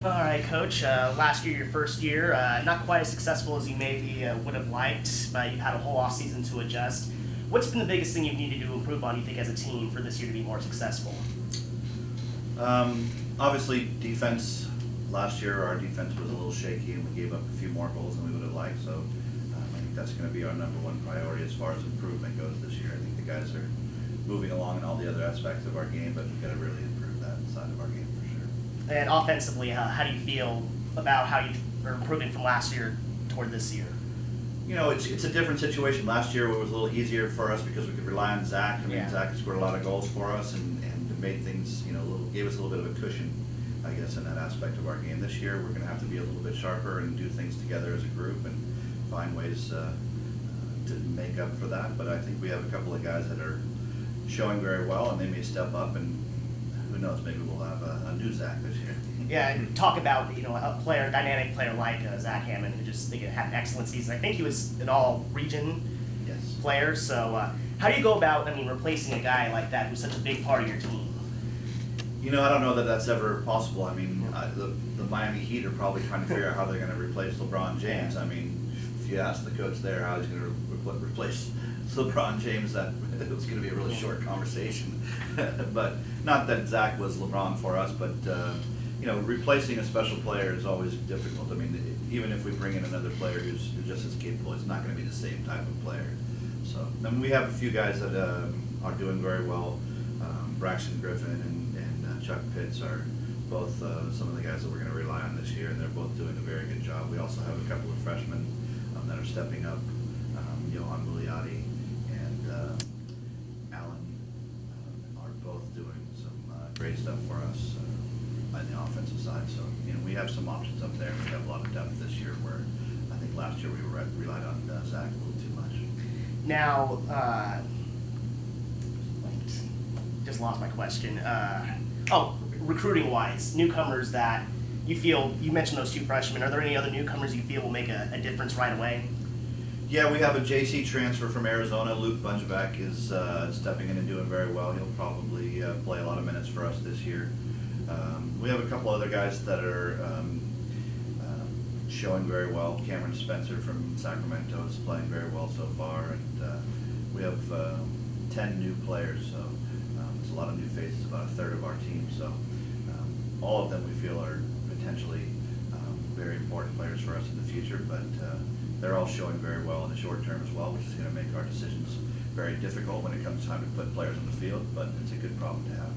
All right, Coach. Last year, your first year, not quite as successful as you maybe would have liked, but you've had a whole off season to adjust. What's been the biggest thing you've needed to improve on, you think, as a team for this year to be more successful? Obviously, defense. Last year, our defense was a little shaky, and we gave up a few more goals than we would have liked. So I think that's going to be our number one priority as far as improvement goes this year. I think the guys are moving along in all the other aspects of our game, but we've got to really improve that side of our game for sure. And offensively, how do you feel about how you are improving from last year toward this year? You know, it's a different situation. Last year it was a little easier for us because we could rely on Zach. Zach scored a lot of goals for us and made things, gave us a little bit of a cushion, I guess, in that aspect of our game. This year we're going to have to be a little bit sharper and do things together as a group and find ways to make up for that. But I think we have a couple of guys that are showing very well, and they may step up, and who knows, maybe we'll have a new Zach this year. Yeah, and talk about a dynamic player like Zach Hammond, who just had an excellent season. I think he was an all-region player. So how do you go about, replacing a guy like that who's such a big part of your team? I don't know that that's ever possible. The Miami Heat are probably trying to figure out how they're going to replace LeBron James. If you ask the coach there how he's going to replace LeBron James, that it was going to be a really short conversation. But not that Zach was LeBron for us, but replacing a special player is always difficult. Even if we bring in another player who's just as capable, it's not going to be the same type of player. So we have a few guys that are doing very well. Braxton Griffin and Chuck Pitts are both some of the guys that we're going to rely on this year, and they're both doing a very good job. We also have a couple of freshmen that are stepping up. Johan Muliati and Allen are both doing some great stuff for us on the offensive side. So we have some options up there. We have a lot of depth this year, where I think last year we relied on Zach a little too much. Now, just lost my question. Recruiting-wise, newcomers that you feel, you mentioned those two freshmen, are there any other newcomers you feel will make a difference right away? Yeah, we have a JC transfer from Arizona. Luke Bunchback is stepping in and doing very well. He'll probably play a lot of minutes for us this year. We have a couple other guys that are showing very well. Cameron Spencer from Sacramento is playing very well so far, and we have 10 new players, so it's a lot of new faces, about a third of our team. So all of them we feel are potentially very important players for us in the future, but they're all showing very well in the short term as well, which is going to make our decisions very difficult when it comes time to put players on the field, but it's a good problem to have.